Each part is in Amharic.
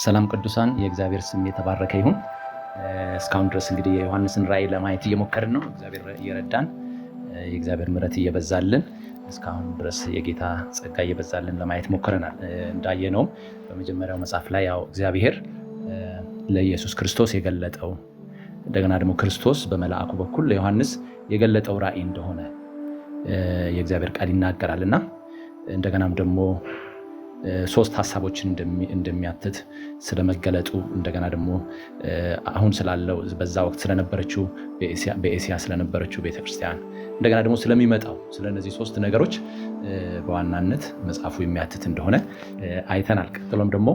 ሰላም ቅዱሳን የእግዚአብሔር ስም የተባረከ ይሁን። እስካሁን ድረስ እንግዲህ የዮሐንስን ራእይ ለማየት እየሞከርን ነው። እግዚአብሔር እየረዳን የእግዚአብሔር ምሕረት እየበዛልን እስካሁን ድረስ የጌታ ጸጋ እየበዛልን ለማየት ሞክረናል። እንዳየነውም በመጀመሪያው መጽሐፍ ላይ ያው እግዚአብሔር ለኢየሱስ ክርስቶስ የገለጠው እንደገና ደግሞ ክርስቶስ በመልአኩ በኩል ለዮሐንስ የገለጠው ራእይ እንደሆነ የእግዚአብሔር ቃል ይናገራልና እንደገናም ደግሞ ሶስት ሐሳቦችን እንደሚያትት ስለመገለጡ እንደገና ደግሞ አሁን ስላለው በዛ ወቅት ስለነበረችው በኤሲያ ስለነበረችው ቤተክርስቲያን እንደገና ደግሞ ስለሚመጣው ስለነዚህ ሶስት ነገሮች በዋናነት መጽሐፉ የሚያትት እንደሆነ አይተናል። ቀጥሎም ደግሞ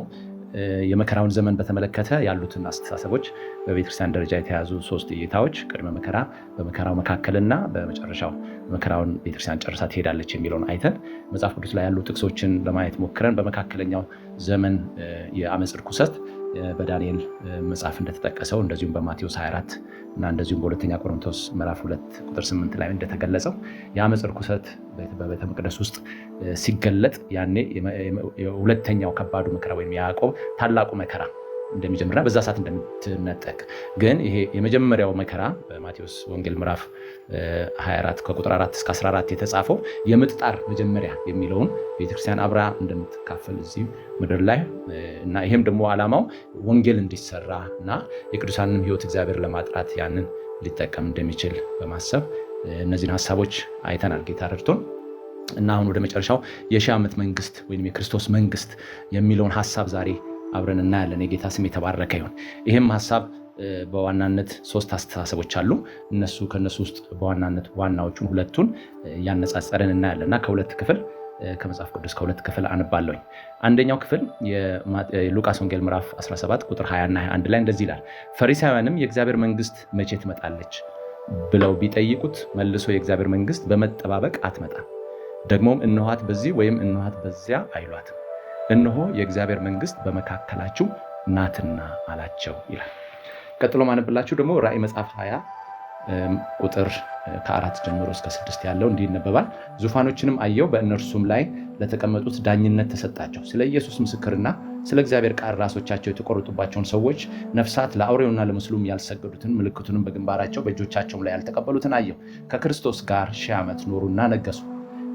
የመከራውን ዘመን በተመለከተ ያሉትን አስተሳሰቦች በቤተክርስቲያን ደረጃ የተያዙ ሶስት እይታዎች ቅድመ መከራ፣ በመከራው መካከልና በመጨረሻው መከራውን ቤተክርስቲያን ጨርሳ ትሄዳለች የሚለውን አይተን መጽሐፍ ቅዱስ ላይ ያሉ ጥቅሶችን ለማየት ሞክረን በመካከለኛው ዘመን የአመጽ ርኩሰት በዳንኤል መጽሐፍ እንደተጠቀሰው እንደዚሁም በማቴዎስ 24 እና እንደዚሁም በሁለተኛ ቆሮንቶስ ምዕራፍ 2 ቁጥር 8 ላይ እንደተገለጸው የአመጽ ርኩሰት በቤተ መቅደስ ውስጥ ሲገለጥ ያኔ የሁለተኛው ከባዱ መከራ ወይም ያዕቆብ ታላቁ መከራ እንደሚጀምርና በዛ ሰዓት እንደምትነጠቅ ግን ይሄ የመጀመሪያው መከራ በማቴዎስ ወንጌል ምዕራፍ 24 ከቁጥር 4 እስከ 14 የተጻፈው የምጥጣር መጀመሪያ የሚለውን ቤተክርስቲያን አብራ እንደምትካፈል እዚህ ምድር ላይ እና ይሄም ደግሞ ዓላማው ወንጌል እንዲሰራ እና የቅዱሳንን ሕይወት እግዚአብሔር ለማጥራት ያንን ሊጠቀም እንደሚችል በማሰብ እነዚህን ሐሳቦች አይተናል ጌታ ረድቶን እና አሁን ወደ መጨረሻው የሺህ ዓመት መንግስት ወይም የክርስቶስ መንግስት የሚለውን ሐሳብ ዛሬ አብረን እናያለን። የጌታ ስም የተባረከ ይሁን። ይህም ሐሳብ በዋናነት ሶስት አስተሳሰቦች አሉ። ከነሱ ውስጥ በዋናነት ዋናዎቹን ሁለቱን ያነጻጸረን እናያለን እና ከመጽሐፍ ቅዱስ ከሁለት ክፍል አንባለሁኝ። አንደኛው ክፍል የሉቃስ ወንጌል ምዕራፍ 17 ቁጥር 20 እና 21 ላይ እንደዚህ ይላል። ፈሪሳውያንም የእግዚአብሔር መንግስት መቼ ትመጣለች ብለው ቢጠይቁት መልሶ የእግዚአብሔር መንግስት በመጠባበቅ አትመጣም፣ ደግሞም እነኋት በዚህ ወይም እነኋት በዚያ አይሏትም፣ እነሆ የእግዚአብሔር መንግስት በመካከላችሁ ናትና አላቸው ይላል። ቀጥሎ ማነብላችሁ ደግሞ ራእይ መጽሐፍ 20 ቁጥር ከ4 ጀምሮ እስከ 6 ያለው እንዲህ ይነበባል። ዙፋኖችንም አየው፣ በእነርሱም ላይ ለተቀመጡት ዳኝነት ተሰጣቸው። ስለ ኢየሱስ ምስክርና ስለ እግዚአብሔር ቃል ራሶቻቸው የተቆረጡባቸውን ሰዎች ነፍሳት ለአውሬውና ለምስሉም ያልሰገዱትን ምልክቱንም በግንባራቸው በእጆቻቸውም ላይ ያልተቀበሉትን አየው። ከክርስቶስ ጋር 1000 ዓመት ኖሩና ነገሱ።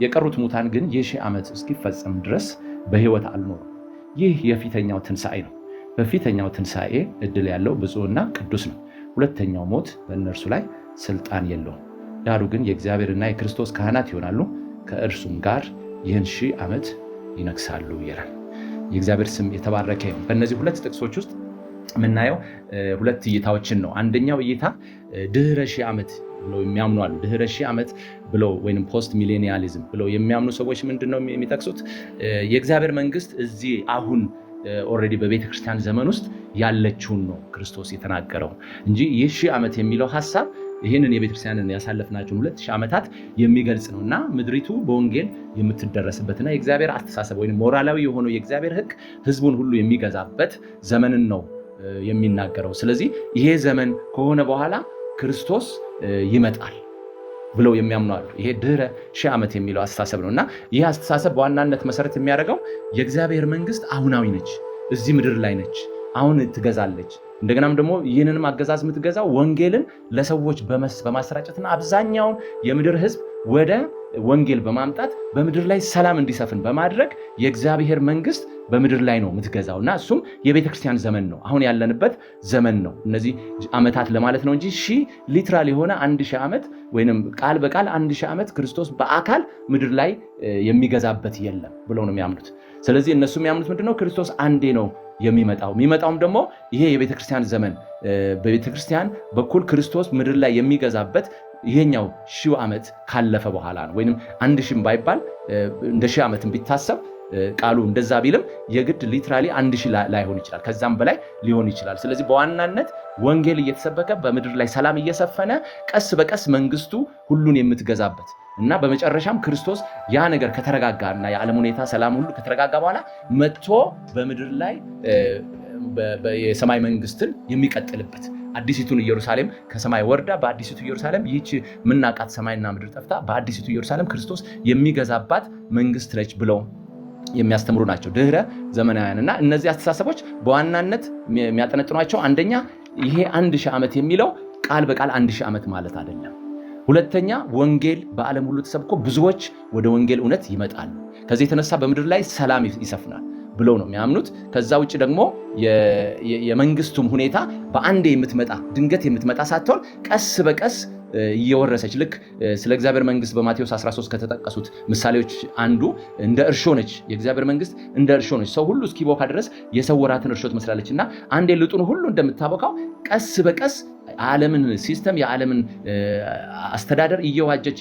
የቀሩት ሙታን ግን የ1000 ዓመት እስኪፈጸም ድረስ በሕይወት አልኖሩም። ይህ የፊተኛው ትንሣኤ ነው። በፊተኛው ትንሣኤ ዕድል ያለው ብፁዕና ቅዱስ ነው። ሁለተኛው ሞት በእነርሱ ላይ ስልጣን የለውም። ዳሩ ግን የእግዚአብሔርና የክርስቶስ ካህናት ይሆናሉ፣ ከእርሱም ጋር ይህን 1000 ዓመት ይነግሳሉ ይላል። የእግዚአብሔር ስም የተባረከ ይሁን። በእነዚህ ሁለት ጥቅሶች ውስጥ የምናየው ሁለት እይታዎችን ነው። አንደኛው እይታ ድህረ 1000 ዓመት ብለው የሚያምኑ አሉ። ድህረ 1000 ዓመት ብለው ወይም ፖስት ሚሌኒያሊዝም ብለው የሚያምኑ ሰዎች ምንድነው የሚጠቅሱት? የእግዚአብሔር መንግስት እዚህ አሁን ኦልሬዲ በቤተክርስቲያን ዘመን ውስጥ ያለችውን ነው ክርስቶስ የተናገረው እንጂ ይህ 1000 ዓመት የሚለው ሐሳብ ይህንን የቤተክርስቲያንን ያሳለፍናቸውን 2000 ዓመታት የሚገልጽ ነው እና ምድሪቱ በወንጌል የምትደረስበትና የእግዚአብሔር አስተሳሰብ ወይም ሞራላዊ የሆነው የእግዚአብሔር ሕግ ህዝቡን ሁሉ የሚገዛበት ዘመንን ነው የሚናገረው። ስለዚህ ይሄ ዘመን ከሆነ በኋላ ክርስቶስ ይመጣል ብለው የሚያምኑ አሉ። ይሄ ድህረ 1000 ዓመት የሚለው አስተሳሰብ ነው እና ይህ አስተሳሰብ በዋናነት መሰረት የሚያደርገው የእግዚአብሔር መንግስት አሁናዊ ነች፣ እዚህ ምድር ላይ ነች፣ አሁን ትገዛለች። እንደገናም ደግሞ ይህንንም አገዛዝ የምትገዛው ወንጌልን ለሰዎች በማሰራጨትና አብዛኛውን የምድር ህዝብ ወደ ወንጌል በማምጣት በምድር ላይ ሰላም እንዲሰፍን በማድረግ የእግዚአብሔር መንግስት በምድር ላይ ነው የምትገዛው እና እሱም የቤተክርስቲያን ዘመን ነው። አሁን ያለንበት ዘመን ነው። እነዚህ ዓመታት ለማለት ነው እንጂ ሊትራል የሆነ 1000 ዓመት ወይንም ቃል በቃል 1000 ዓመት ክርስቶስ በአካል ምድር ላይ የሚገዛበት የለም ብለው ነው የሚያምኑት። ስለዚህ እነሱ የሚያምኑት ምንድነው? ክርስቶስ አንዴ ነው የሚመጣውም ደግሞ ይሄ የቤተክርስቲያን ዘመን በቤተክርስቲያን በኩል ክርስቶስ ምድር ላይ የሚገዛበት ይሄኛው 1000 ዓመት ካለፈ በኋላ ነው። ወይንም 1000 ባይባል እንደ 1000 ዓመትም ቢታሰብ ቃሉ እንደዛ ቢልም የግድ ሊትራሊ 1000 ላይሆን ይችላል፣ ከዛም በላይ ሊሆን ይችላል። ስለዚህ በዋናነት ወንጌል እየተሰበከ በምድር ላይ ሰላም እየሰፈነ ቀስ በቀስ መንግስቱ ሁሉን የምትገዛበት እና በመጨረሻም ክርስቶስ ያ ነገር ከተረጋጋና የዓለም ሁኔታ ሰላም ሁሉ ከተረጋጋ በኋላ መጥቶ በምድር ላይ የሰማይ መንግስትን የሚቀጥልበት አዲሲቱን ኢየሩሳሌም ከሰማይ ወርዳ በአዲሲቱ ኢየሩሳሌም ይህች ምናቃት ሰማይና ምድር ጠፍታ በአዲሲቱ ኢየሩሳሌም ክርስቶስ የሚገዛባት መንግስት ነች ብለው የሚያስተምሩ ናቸው ድህረ ዘመናውያን። እና እነዚህ አስተሳሰቦች በዋናነት የሚያጠነጥኗቸው አንደኛ ይሄ 1000 ዓመት የሚለው ቃል በቃል 1000 ዓመት ማለት አይደለም። ሁለተኛ ወንጌል በዓለም ሁሉ ተሰብኮ ብዙዎች ወደ ወንጌል እውነት ይመጣሉ፣ ከዚህ የተነሳ በምድር ላይ ሰላም ይሰፍናል ብለው ነው የሚያምኑት። ከዛ ውጭ ደግሞ የመንግስቱም ሁኔታ በአንዴ የምትመጣ ድንገት የምትመጣ ሳትሆን ቀስ በቀስ እየወረሰች ልክ ስለ እግዚአብሔር መንግስት በማቴዎስ 13 ከተጠቀሱት ምሳሌዎች አንዱ እንደ እርሾ ነች። የእግዚአብሔር መንግስት እንደ እርሾ ነች፣ ሰው ሁሉ እስኪቦካ ድረስ የሰወራትን እርሾ ትመስላለች እና አንዴ ልጡን ሁሉ እንደምታቦካው ቀስ በቀስ ዓለምን ሲስተም የዓለምን አስተዳደር እየዋጀች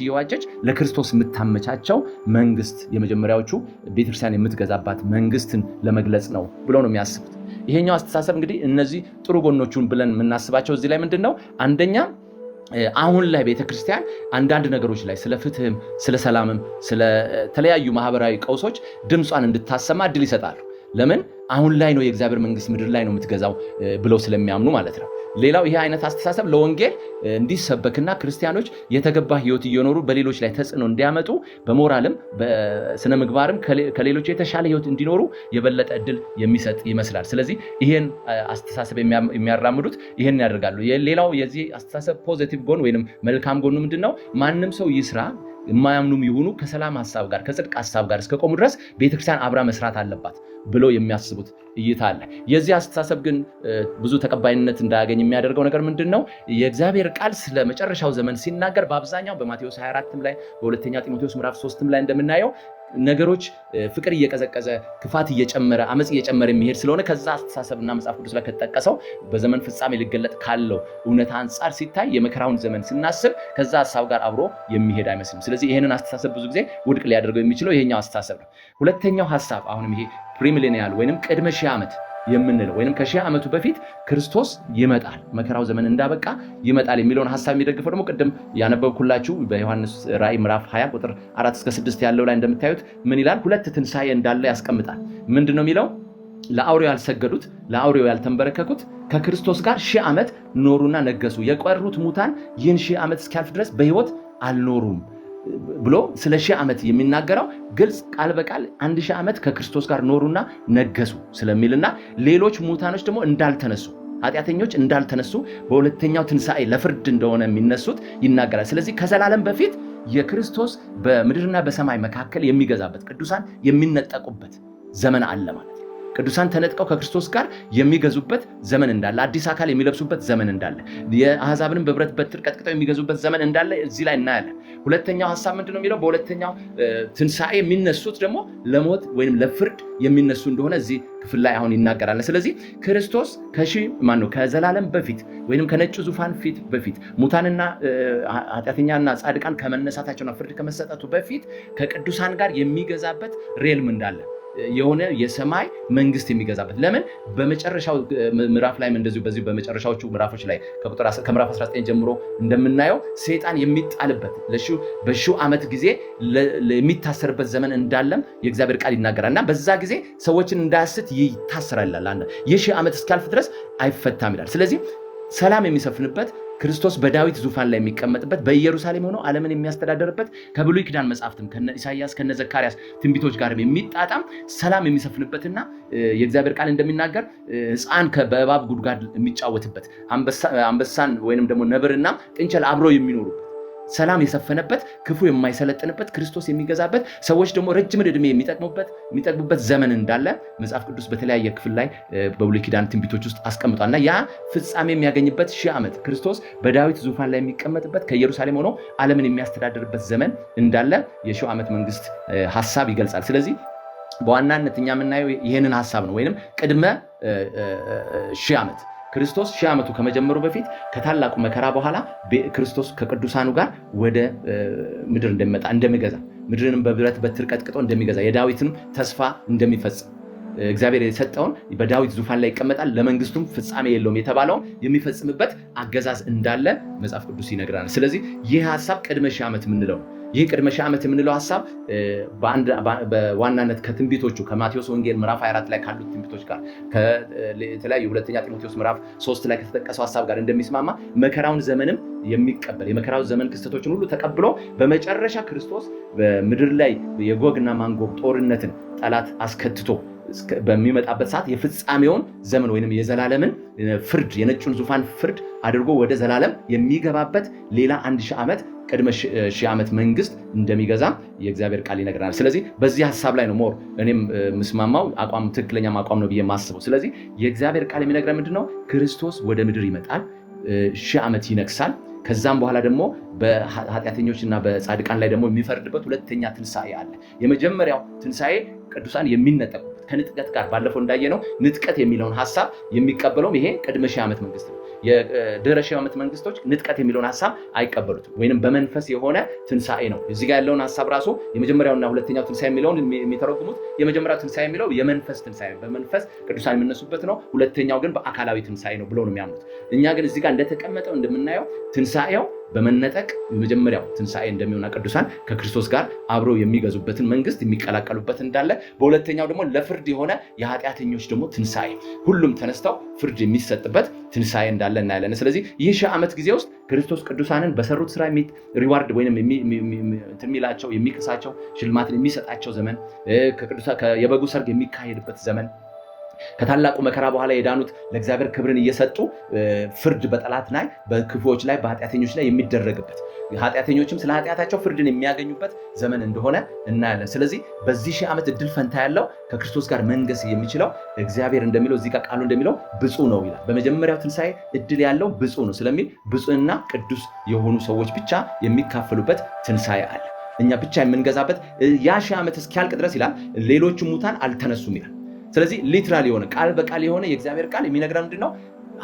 ለክርስቶስ የምታመቻቸው መንግስት የመጀመሪያዎቹ ቤተክርስቲያን የምትገዛባት መንግስትን ለመግለጽ ነው ብለው ነው የሚያስቡት። ይሄኛው አስተሳሰብ እንግዲህ እነዚህ ጥሩ ጎኖቹን ብለን የምናስባቸው እዚህ ላይ ምንድን ነው? አንደኛ አሁን ላይ ቤተክርስቲያን አንዳንድ ነገሮች ላይ ስለ ፍትህም ስለ ሰላምም ስለ ተለያዩ ማህበራዊ ቀውሶች ድምጿን እንድታሰማ እድል ይሰጣሉ። ለምን? አሁን ላይ ነው የእግዚአብሔር መንግስት ምድር ላይ ነው የምትገዛው ብለው ስለሚያምኑ ማለት ነው። ሌላው ይሄ አይነት አስተሳሰብ ለወንጌል እንዲሰበክና ክርስቲያኖች የተገባ ህይወት እየኖሩ በሌሎች ላይ ተጽዕኖ እንዲያመጡ በሞራልም በስነ ምግባርም ከሌሎች የተሻለ ህይወት እንዲኖሩ የበለጠ እድል የሚሰጥ ይመስላል። ስለዚህ ይሄን አስተሳሰብ የሚያራምዱት ይሄን ያደርጋሉ። ሌላው የዚህ አስተሳሰብ ፖዚቲቭ ጎን ወይንም መልካም ጎኑ ምንድነው? ማንም ሰው ይስራ የማያምኑም ይሁኑ ከሰላም ሐሳብ ጋር ከጽድቅ ሐሳብ ጋር እስከቆሙ ድረስ ቤተክርስቲያን አብራ መስራት አለባት ብለው የሚያስቡት እይታ አለ። የዚህ አስተሳሰብ ግን ብዙ ተቀባይነት እንዳያገኝ የሚያደርገው ነገር ምንድነው? የእግዚአብሔር ቃል ስለ መጨረሻው ዘመን ሲናገር በአብዛኛው በማቴዎስ 24 ላይ በሁለተኛ ጢሞቴዎስ ምዕራፍ 3 ላይ እንደምናየው ነገሮች ፍቅር እየቀዘቀዘ ክፋት እየጨመረ አመጽ እየጨመረ የሚሄድ ስለሆነ ከዛ አስተሳሰብና መጽሐፍ ቅዱስ ላይ ከተጠቀሰው በዘመን ፍጻሜ ሊገለጥ ካለው እውነት አንጻር ሲታይ የመከራውን ዘመን ስናስብ ከዛ ሐሳብ ጋር አብሮ የሚሄድ አይመስልም። ስለዚህ ይሄንን አስተሳሰብ ብዙ ጊዜ ውድቅ ሊያደርገው የሚችለው ይሄኛው አስተሳሰብ ነው። ሁለተኛው ሐሳብ አሁንም ይሄ ፕሪሚሌኒያል ወይንም ቅድመ ሺህ ዓመት የምንለው ወይንም ከሺህ ዓመቱ በፊት ክርስቶስ ይመጣል፣ መከራው ዘመን እንዳበቃ ይመጣል የሚለውን ሐሳብ የሚደግፈው ደግሞ ቅድም ያነበብኩላችሁ በዮሐንስ ራእይ ምዕራፍ 20 ቁጥር 4-6 ያለው ላይ እንደምታዩት ምን ይላል? ሁለት ትንሣኤ እንዳለ ያስቀምጣል። ምንድነው የሚለው? ለአውሬው ያልሰገዱት ለአውሬው ያልተንበረከኩት ከክርስቶስ ጋር 1000 ዓመት ኖሩና ነገሱ፣ የቀሩት ሙታን ይህን 1000 ዓመት እስኪያልፍ ድረስ በሕይወት አልኖሩም ብሎ ስለ 1000 ዓመት የሚናገረው ግልጽ ቃል በቃል 1000 ዓመት ከክርስቶስ ጋር ኖሩና ነገሱ ስለሚልና ሌሎች ሙታኖች ደግሞ እንዳልተነሱ ኃጢአተኞች እንዳልተነሱ በሁለተኛው ትንሣኤ ለፍርድ እንደሆነ የሚነሱት ይናገራል። ስለዚህ ከዘላለም በፊት የክርስቶስ በምድርና በሰማይ መካከል የሚገዛበት ቅዱሳን የሚነጠቁበት ዘመን አለ ማለት ነው። ቅዱሳን ተነጥቀው ከክርስቶስ ጋር የሚገዙበት ዘመን እንዳለ፣ አዲስ አካል የሚለብሱበት ዘመን እንዳለ፣ የአሕዛብንም በብረት በትር ቀጥቅጠው የሚገዙበት ዘመን እንዳለ እዚህ ላይ እናያለን። ሁለተኛው ሐሳብ ምንድነው የሚለው? በሁለተኛው ትንሣኤ የሚነሱት ደግሞ ለሞት ወይም ለፍርድ የሚነሱ እንደሆነ እዚህ ክፍል ላይ አሁን ይናገራል። ስለዚህ ክርስቶስ ከዘላለም በፊት ወይም ከነጩ ዙፋን ፊት በፊት ሙታንና ኃጢአተኛና ጻድቃን ከመነሳታቸውና ፍርድ ከመሰጠቱ በፊት ከቅዱሳን ጋር የሚገዛበት ሬልም እንዳለ የሆነ የሰማይ መንግስት የሚገዛበት። ለምን? በመጨረሻው ምዕራፍ ላይ እንደዚሁ በዚህ በመጨረሻዎቹ ምዕራፎች ላይ ከምዕራፍ 19 ጀምሮ እንደምናየው ሰይጣን የሚጣልበት በሺው ዓመት ጊዜ የሚታሰርበት ዘመን እንዳለም የእግዚአብሔር ቃል ይናገራል እና በዛ ጊዜ ሰዎችን እንዳያስት ይታሰራል ይላል። የሺህ ዓመት እስኪያልፍ ድረስ አይፈታም ይላል። ስለዚህ ሰላም የሚሰፍንበት ክርስቶስ በዳዊት ዙፋን ላይ የሚቀመጥበት በኢየሩሳሌም ሆኖ ዓለምን የሚያስተዳደርበት ከብሉይ ኪዳን መጻሕፍትም ከነ ኢሳይያስ ከነ ዘካርያስ ትንቢቶች ጋር የሚጣጣም ሰላም የሚሰፍንበትና የእግዚአብሔር ቃል እንደሚናገር ሕፃን በእባብ ጉድጓድ የሚጫወትበት አንበሳን ወይንም ደግሞ ነብርና ጥንቸል አብሮ የሚኖሩበት ሰላም የሰፈነበት ክፉ የማይሰለጥንበት ክርስቶስ የሚገዛበት ሰዎች ደግሞ ረጅም ዕድሜ የሚጠግቡበት ዘመን እንዳለ መጽሐፍ ቅዱስ በተለያየ ክፍል ላይ በብሉይ ኪዳን ትንቢቶች ውስጥ አስቀምጧልና ያ ፍጻሜ የሚያገኝበት 1000 ዓመት ክርስቶስ በዳዊት ዙፋን ላይ የሚቀመጥበት ከኢየሩሳሌም ሆኖ ዓለምን የሚያስተዳድርበት ዘመን እንዳለ የ1000 ዓመት መንግስት ሐሳብ ይገልጻል። ስለዚህ በዋናነት እኛ የምናየው ይህንን ሐሳብ ነው። ወይንም ቅድመ 1000 ዓመት ክርስቶስ 1000 ዓመቱ ከመጀመሩ በፊት ከታላቁ መከራ በኋላ ክርስቶስ ከቅዱሳኑ ጋር ወደ ምድር እንደሚመጣ እንደሚገዛ፣ ምድርንም በብረት በትር ቀጥቅጦ እንደሚገዛ፣ የዳዊትን ተስፋ እንደሚፈጽም እግዚአብሔር የሰጠውን በዳዊት ዙፋን ላይ ይቀመጣል፣ ለመንግስቱም ፍጻሜ የለውም የተባለውን የሚፈጽምበት አገዛዝ እንዳለ መጽሐፍ ቅዱስ ይነግራል። ስለዚህ ይህ ሐሳብ ቅድመ 1000 ዓመት የምንለው ነው። ይህ ቅድመ 1000 ዓመት የምንለው ሐሳብ በዋናነት ከትንቢቶቹ ከማቴዎስ ወንጌል ምዕራፍ 24 ላይ ካሉት ትንቢቶች ጋር ከተለያዩ ሁለተኛ ጢሞቴዎስ ምዕራፍ 3 ላይ ከተጠቀሰው ሐሳብ ጋር እንደሚስማማ መከራውን ዘመንም የሚቀበል የመከራው ዘመን ክስተቶችን ሁሉ ተቀብሎ በመጨረሻ ክርስቶስ በምድር ላይ የጎግና ማጎግ ጦርነትን ጠላት አስከትቶ በሚመጣበት ሰዓት የፍጻሜውን ዘመን ወይንም የዘላለምን ፍርድ የነጩን ዙፋን ፍርድ አድርጎ ወደ ዘላለም የሚገባበት ሌላ 1000 ዓመት ቅድመ 1000 ዓመት መንግስት እንደሚገዛ የእግዚአብሔር ቃል ይነግረናል። ስለዚህ በዚህ ሐሳብ ላይ ነው ሞር እኔም ምስማማው አቋም ትክክለኛ አቋም ነው ብዬ ማስበው። ስለዚህ የእግዚአብሔር ቃል የሚነግረን ምንድነው? ክርስቶስ ወደ ምድር ይመጣል፣ 1000 ዓመት ይነግሳል። ከዛም በኋላ ደግሞ በኃጢአተኞችና በጻድቃን ላይ ደግሞ የሚፈርድበት ሁለተኛ ትንሣኤ አለ። የመጀመሪያው ትንሣኤ ቅዱሳን የሚነጠቁበት ከንጥቀት ጋር ባለፈው እንዳየነው ንጥቀት የሚለውን ሐሳብ የሚቀበለውም ይሄ ቅድመ 1000 ዓመት መንግስት ነው። የድህረ 1000 ዓመት መንግስቶች ንጥቀት የሚለውን ሐሳብ አይቀበሉትም፣ ወይንም በመንፈስ የሆነ ትንሣኤ ነው። እዚህ ጋር ያለውን ሐሳብ ራሱ የመጀመሪያውና ሁለተኛው ትንሣኤ የሚለውን የሚተረጉሙት የመጀመሪያው ትንሣኤ የሚለው የመንፈስ ትንሣኤ በመንፈስ ቅዱሳን የሚነሱበት ነው። ሁለተኛው ግን በአካላዊ ትንሣኤ ነው ብለው ነው የሚያምኑት። እኛ ግን እዚህ ጋር እንደተቀመጠው እንደምናየው ትንሣኤው በመነጠቅ የመጀመሪያው ትንሣኤ እንደሚሆንና ቅዱሳን ከክርስቶስ ጋር አብረው የሚገዙበትን መንግስት የሚቀላቀሉበት እንዳለ፣ በሁለተኛው ደግሞ ለፍርድ የሆነ የኃጢአተኞች ደግሞ ትንሣኤ ሁሉም ተነስተው ፍርድ የሚሰጥበት ትንሣኤ እንዳለ እናያለን። ስለዚህ ይህ 1000 ዓመት ጊዜ ውስጥ ክርስቶስ ቅዱሳንን በሰሩት ስራ ሪዋርድ ወይንም የሚላቸው የሚክሳቸው ሽልማትን የሚሰጣቸው ዘመን፣ የበጉ ሰርግ የሚካሄድበት ዘመን፣ ከታላቁ መከራ በኋላ የዳኑት ለእግዚአብሔር ክብርን እየሰጡ ፍርድ በጠላት ላይ በክፉዎች ላይ በኃጢአተኞች ላይ የሚደረግበት ኃጢአተኞችም ስለ ኃጢአታቸው ፍርድን የሚያገኙበት ዘመን እንደሆነ እናያለን። ስለዚህ በዚህ 1000 ዓመት እድል ፈንታ ያለው ከክርስቶስ ጋር መንገስ የሚችለው እግዚአብሔር እንደሚለው እዚህ ጋር ቃሉ እንደሚለው ብፁዕ ነው ይላል። በመጀመሪያው ትንሣኤ እድል ያለው ብፁዕ ነው ስለሚል ብፁዕና ቅዱስ የሆኑ ሰዎች ብቻ የሚካፈሉበት ትንሣኤ አለ። እኛ ብቻ የምንገዛበት ያ 1000 ዓመት እስኪያልቅ ድረስ ይላል ሌሎቹ ሙታን አልተነሱም ይላል። ስለዚህ ሊትራል የሆነ ቃል በቃል የሆነ የእግዚአብሔር ቃል የሚነግረን ምንድነው?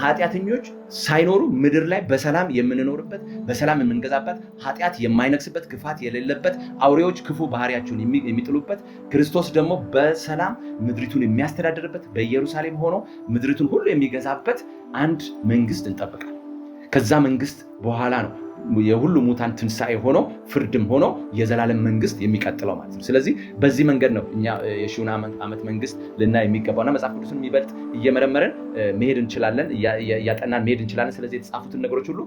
ኃጢአተኞች ሳይኖሩ ምድር ላይ በሰላም የምንኖርበት በሰላም የምንገዛበት ኃጢአት የማይነግስበት ክፋት የሌለበት አውሬዎች ክፉ ባህሪያቸውን የሚጥሉበት ክርስቶስ ደግሞ በሰላም ምድሪቱን የሚያስተዳድርበት በኢየሩሳሌም ሆኖ ምድሪቱን ሁሉ የሚገዛበት አንድ መንግስት እንጠብቃለን። ከዛ መንግስት በኋላ ነው የሁሉ ሙታን ትንሣኤ ሆኖ ፍርድም ሆኖ የዘላለም መንግስት የሚቀጥለው ማለት ነው። ስለዚህ በዚህ መንገድ ነው እኛ የ1000 ዓመት መንግስት ልናይ የሚገባውና መጽሐፍ ቅዱስን የሚበልጥ እየመረመርን መሄድ እንችላለን፣ እያጠናን መሄድ እንችላለን። ስለዚህ የተጻፉትን ነገሮች ሁሉ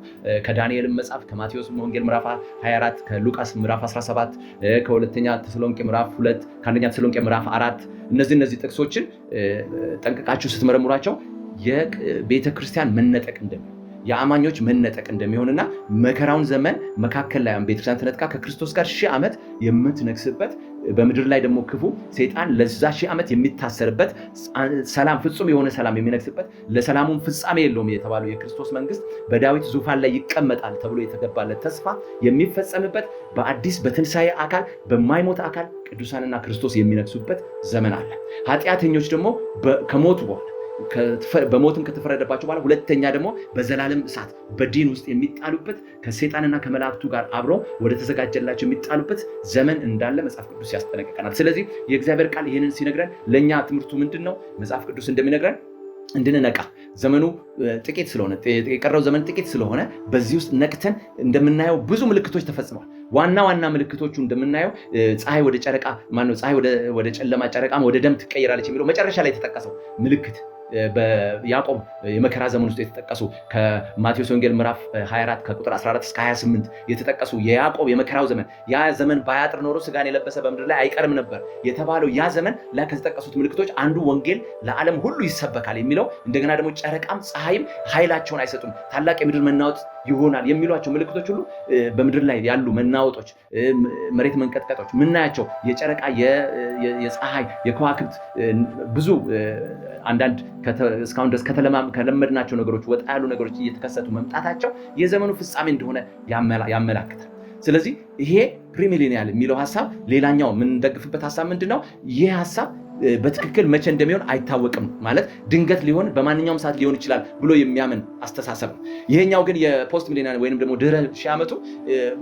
ከዳንኤልም መጽሐፍ፣ ከማቴዎስ ወንጌል ምዕራፍ 24፣ ከሉቃስ ምዕራፍ 17፣ ከሁለተኛ ተሰሎንቄ ምዕራፍ 2፣ ከአንደኛ ተሰሎንቄ ምዕራፍ 4 እነዚህ ጥቅሶችን ጠንቅቃችሁ ስትመረምሯቸው የቤተክርስቲያን መነጠቅ እንደሚሆን የአማኞች መነጠቅ እንደሚሆንና መከራውን ዘመን መካከል ላይ ቤተክርስቲያን ተነጥቃ ከክርስቶስ ጋር 1000 ዓመት የምትነግስበት በምድር ላይ ደግሞ ክፉ ሰይጣን ለዛ 1000 ዓመት የሚታሰርበት ሰላም ፍጹም የሆነ ሰላም የሚነግስበት ለሰላሙም ፍጻሜ የለውም የተባለው የክርስቶስ መንግስት በዳዊት ዙፋን ላይ ይቀመጣል ተብሎ የተገባለት ተስፋ የሚፈጸምበት በአዲስ በትንሣኤ አካል በማይሞት አካል ቅዱሳንና ክርስቶስ የሚነግሱበት ዘመን አለ። ኃጢአተኞች ደግሞ ከሞቱ በኋላ በሞትም ከተፈረደባቸው በኋላ ሁለተኛ ደግሞ በዘላለም እሳት በዲን ውስጥ የሚጣሉበት ከሰይጣንና ከመላእክቱ ጋር አብረው ወደ ተዘጋጀላቸው የሚጣሉበት ዘመን እንዳለ መጽሐፍ ቅዱስ ያስጠነቅቀናል። ስለዚህ የእግዚአብሔር ቃል ይህንን ሲነግረን ለእኛ ትምህርቱ ምንድን ነው? መጽሐፍ ቅዱስ እንደሚነግረን እንድንነቃ ዘመኑ ጥቂት ስለሆነ የቀረው ዘመን ጥቂት ስለሆነ በዚህ ውስጥ ነቅተን እንደምናየው ብዙ ምልክቶች ተፈጽመዋል። ዋና ምልክቶቹ እንደምናየው ፀሐይ ወደ ጨረቃ ፀሐይ ወደ ጨለማ ጨረቃም ወደ ደም ትቀየራለች የሚለው መጨረሻ ላይ የተጠቀሰው ምልክት በያዕቆብ የመከራ ዘመን ውስጥ የተጠቀሱ ከማቴዎስ ወንጌል ምዕራፍ 24 ከቁጥር 14 እስከ 28 የተጠቀሱ የያዕቆብ የመከራው ዘመን ያ ዘመን ባያጥር ኖሮ ስጋን የለበሰ በምድር ላይ አይቀርም ነበር የተባለው ያ ዘመን ላይ ከተጠቀሱት ምልክቶች አንዱ ወንጌል ለዓለም ሁሉ ይሰበካል የሚለው እንደገና ደግሞ ጨረቃም ፀሐይም ኃይላቸውን አይሰጡም ታላቅ የምድር መናወጥ ይሆናል የሚሏቸው ምልክቶች ሁሉ በምድር ላይ ያሉ መናወጦች መሬት መንቀጥቀጦች ምናያቸው የጨረቃ የፀሐይ የከዋክብት ብዙ አንዳንድ እስካሁን ድረስ ከለመድናቸው ነገሮች ወጣ ያሉ ነገሮች እየተከሰቱ መምጣታቸው የዘመኑ ፍጻሜ እንደሆነ ያመላክታል። ስለዚህ ይሄ ፕሪሚሊኒያል የሚለው ሐሳብ ሌላኛው የምንደግፍበት ሐሳብ ምንድነው? ይህ ሐሳብ በትክክል መቼ እንደሚሆን አይታወቅም ማለት ድንገት ሊሆን በማንኛውም ሰዓት ሊሆን ይችላል ብሎ የሚያምን አስተሳሰብ ነው። ይሄኛው ግን የፖስት ሚሊኒያል ወይንም ደግሞ ድህረ 1000 ዓመቱ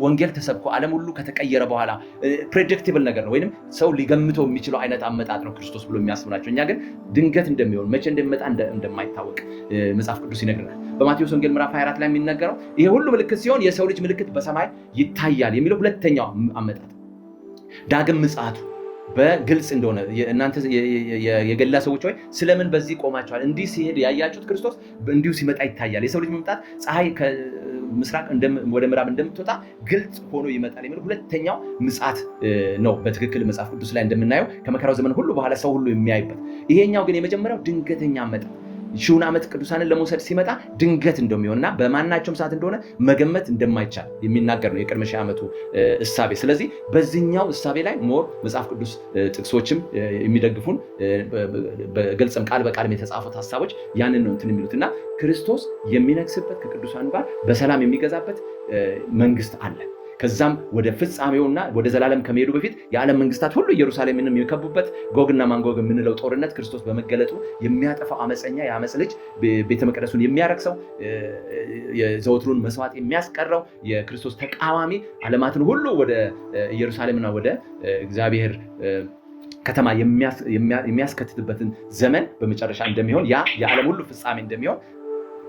ወንጌል ተሰብኮ ዓለም ሁሉ ከተቀየረ በኋላ ፕሬዲክቲብል ነገር ነው ወይንም ሰው ሊገምተው የሚችለው አይነት አመጣጥ ነው ክርስቶስ ብሎ የሚያስቡ ናቸው። እኛ ግን ድንገት እንደሚሆን መቼ እንደሚመጣ እንደማይታወቅ መጽሐፍ ቅዱስ ይነግረናል። በማቴዎስ ወንጌል ምዕራፍ 24 ላይ የሚነገረው ይሄ ሁሉ ምልክት ሲሆን የሰው ልጅ ምልክት በሰማይ ይታያል የሚለው ሁለተኛው አመጣጥ ዳግም ምጽአቱ በግልጽ እንደሆነ እናንተ የገሊላ ሰዎች ሆይ ስለምን በዚህ ቆማችኋል? እንዲህ ሲሄድ ያያችሁት ክርስቶስ እንዲሁ ሲመጣ ይታያል። የሰው ልጅ መምጣት ፀሐይ ከምስራቅ ወደ ምዕራብ እንደምትወጣ ግልጽ ሆኖ ይመጣል የሚል ሁለተኛው ምጽአት ነው። በትክክል መጽሐፍ ቅዱስ ላይ እንደምናየው ከመከራው ዘመን ሁሉ በኋላ ሰው ሁሉ የሚያይበት። ይሄኛው ግን የመጀመሪያው ድንገተኛ መጣ። ሺውን ዓመት ቅዱሳንን ለመውሰድ ሲመጣ ድንገት እንደሚሆንና በማናቸውም ሰዓት እንደሆነ መገመት እንደማይቻል የሚናገር ነው የቅድመ ሺህ ዓመቱ እሳቤ። ስለዚህ በዚህኛው እሳቤ ላይ ሞር መጽሐፍ ቅዱስ ጥቅሶችም የሚደግፉን በግልጽም ቃል በቃልም የተጻፉት ሐሳቦች ያንን ነው እንትን የሚሉትና ክርስቶስ የሚነግስበት ከቅዱሳኑ ጋር በሰላም የሚገዛበት መንግስት አለ። ከዛም ወደ ፍጻሜውና ወደ ዘላለም ከመሄዱ በፊት የዓለም መንግስታት ሁሉ ኢየሩሳሌምን የሚከቡበት ጎግና ማንጎግ የምንለው ጦርነት ክርስቶስ በመገለጡ የሚያጠፋው አመፀኛ የአመፅ ልጅ ቤተ መቅደሱን የሚያረክሰው የዘወትሩን መስዋዕት የሚያስቀረው የክርስቶስ ተቃዋሚ ዓለማትን ሁሉ ወደ ኢየሩሳሌምና ወደ እግዚአብሔር ከተማ የሚያስከትትበትን ዘመን በመጨረሻ እንደሚሆን ያ የዓለም ሁሉ ፍጻሜ እንደሚሆን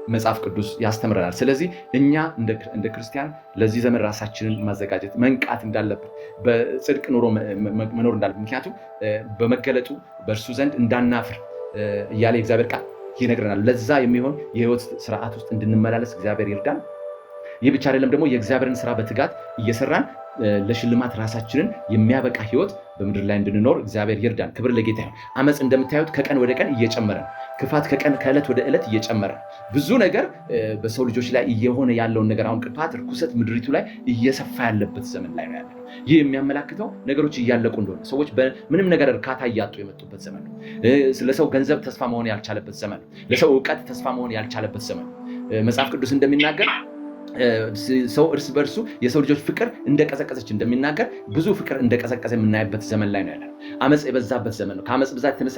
መጽሐፍ ቅዱስ ያስተምረናል። ስለዚህ እኛ እንደ ክርስቲያን ለዚህ ዘመን ራሳችንን ማዘጋጀት መንቃት እንዳለብን በጽድቅ ኑሮ መኖር እንዳለብን ምክንያቱም በመገለጡ በእርሱ ዘንድ እንዳናፍር እያለ የእግዚአብሔር ቃል ይነግረናል። ለዛ የሚሆን የህይወት ስርዓት ውስጥ እንድንመላለስ እግዚአብሔር ይርዳን። ይህ ብቻ አይደለም ደግሞ የእግዚአብሔርን ስራ በትጋት እየሰራን ለሽልማት ራሳችንን የሚያበቃ ህይወት በምድር ላይ እንድንኖር እግዚአብሔር ይርዳን። ክብር ለጌታ ይሁን። አመፅ እንደምታዩት ከቀን ወደ ቀን እየጨመረ ነው። ክፋት ከዕለት ወደ ዕለት እየጨመረ ነው። ብዙ ነገር በሰው ልጆች ላይ እየሆነ ያለውን ነገር አሁን ክፋት፣ ርኩሰት ምድሪቱ ላይ እየሰፋ ያለበት ዘመን ላይ ነው ያለነው። ይህ የሚያመላክተው ነገሮች እያለቁ እንደሆነ፣ ሰዎች በምንም ነገር እርካታ እያጡ የመጡበት ዘመን ነው። ለሰው ገንዘብ ተስፋ መሆን ያልቻለበት ዘመን ነው። ለሰው እውቀት ተስፋ መሆን ያልቻለበት ዘመን ነው። መጽሐፍ ቅዱስ እንደሚናገር ሰው እርስ በርሱ የሰው ልጆች ፍቅር እንደቀዘቀዘች እንደሚናገር ብዙ ፍቅር እንደቀዘቀዘ የምናይበት ዘመን ላይ ነው ያለነው። አመፅ የበዛበት ዘመን ነው። ከአመፅ ብዛት የተነሳ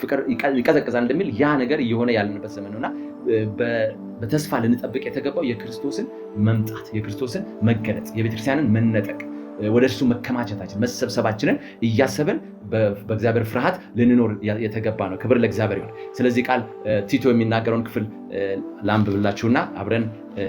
ፍቅር ይቀዘቅዛል እንደሚል ያ ነገር እየሆነ ያለንበት ዘመን ነውና በተስፋ ልንጠብቅ የተገባው የክርስቶስን መምጣት፣ የክርስቶስን መገለጥ፣ የቤተክርስቲያንን መነጠቅ፣ ወደ እርሱ መከማቸታችን፣ መሰብሰባችንን እያሰብን በእግዚአብሔር ፍርሃት ልንኖር የተገባ ነው። ክብር ለእግዚአብሔር ይሁን። ስለዚህ ቃል ቲቶ የሚናገረውን ክፍል ላንብብላችሁና አብረን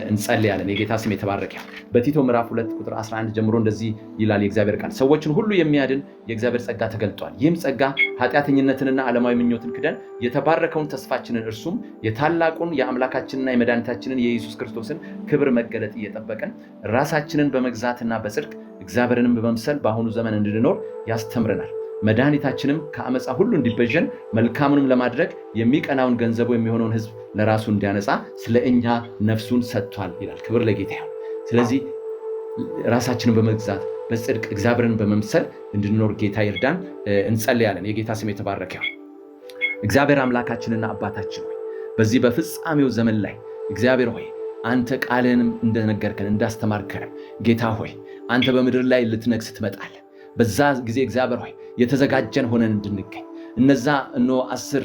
እንጸልያለን። የጌታ ስም የተባረከ ይሁን። በቲቶ ምዕራፍ 2 ቁጥር 11 ጀምሮ እንደዚህ ይላል የእግዚአብሔር ቃል፣ ሰዎችን ሁሉ የሚያድን የእግዚአብሔር ጸጋ ተገልጧል። ይህም ጸጋ ኃጢአተኝነትንና ዓለማዊ ምኞትን ክደን የተባረከውን ተስፋችንን እርሱም የታላቁን የአምላካችንና የመድኃኒታችንን የኢየሱስ ክርስቶስን ክብር መገለጥ እየጠበቅን ራሳችንን በመግዛትና በጽድቅ እግዚአብሔርንም በመምሰል በአሁኑ ዘመን እንድንኖር ያስተምረናል። መድኃኒታችንም ከአመፃ ሁሉ እንዲቤዠን መልካሙንም ለማድረግ የሚቀናውን ገንዘቡ የሚሆነውን ሕዝብ ለራሱ እንዲያነጻ ስለ እኛ ነፍሱን ሰጥቷል ይላል። ክብር ለጌታ ይሁን። ስለዚህ ራሳችንን በመግዛት በጽድቅ እግዚአብሔርን በመምሰል እንድንኖር ጌታ ይርዳን። እንጸልያለን። የጌታ ስም የተባረከ ይሁን። እግዚአብሔር አምላካችንና አባታችን ሆይ በዚህ በፍጻሜው ዘመን ላይ እግዚአብሔር ሆይ አንተ ቃልህንም እንደነገርከን እንዳስተማርከን ጌታ ሆይ አንተ በምድር ላይ ልትነግስ ትመጣለህ። በዛ ጊዜ እግዚአብሔር ሆይ የተዘጋጀን ሆነን እንድንገኝ እነዛ 10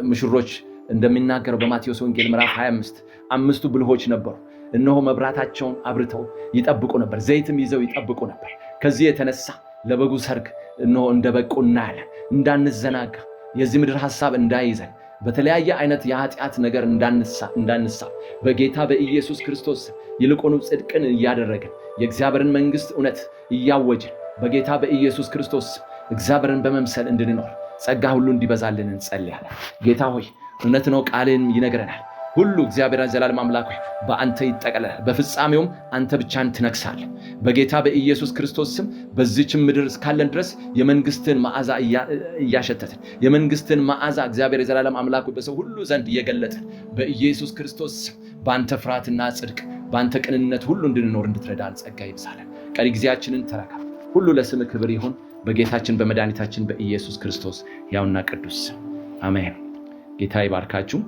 ምሽሮች እንደሚናገረው በማቴዎስ ወንጌል ምዕራፍ 25 5ቱ ብልሆች ነበሩ። እነሆ መብራታቸውን አብርተው ይጠብቁ ነበር፣ ዘይትም ይዘው ይጠብቁ ነበር። ከዚህ የተነሳ ለበጉ ሰርግ እነሆ እንደበቁ እናያለን። እንዳንዘናጋ፣ የዚህ ምድር ሐሳብ እንዳይዘን፣ በተለያየ አይነት የኃጢአት ነገር እንዳንሳ በጌታ በኢየሱስ ክርስቶስ ይልቁኑ ጽድቅን እያደረግን የእግዚአብሔርን መንግስት እውነት እያወጅን በጌታ በኢየሱስ ክርስቶስ እግዚአብሔርን በመምሰል እንድንኖር ጸጋ ሁሉ እንዲበዛልን እንጸልያለን። ጌታ ሆይ እውነት ነው፣ ቃልን ይነግረናል። ሁሉ እግዚአብሔር ዘላለም አምላክ ሆይ በአንተ ይጠቀለላል፣ በፍጻሜውም አንተ ብቻን ትነግሳለህ። በጌታ በኢየሱስ ክርስቶስ ስም በዚህች ምድር እስካለን ድረስ የመንግስትን መዓዛ እያሸተትን የመንግስትን መዓዛ እግዚአብሔር የዘላለም አምላክ በሰው ሁሉ ዘንድ እየገለጥን በኢየሱስ ክርስቶስ ስም በአንተ ፍርሃትና ጽድቅ በአንተ ቅንነት ሁሉ እንድንኖር እንድትረዳን ጸጋ ይብዛለን። ቀሪ ጊዜያችንን ተረከብ። ሁሉ ለስም ክብር ይሁን በጌታችን በመድኃኒታችን በኢየሱስ ክርስቶስ ሕያውና ቅዱስ አሜን። ጌታ ይባርካችሁ።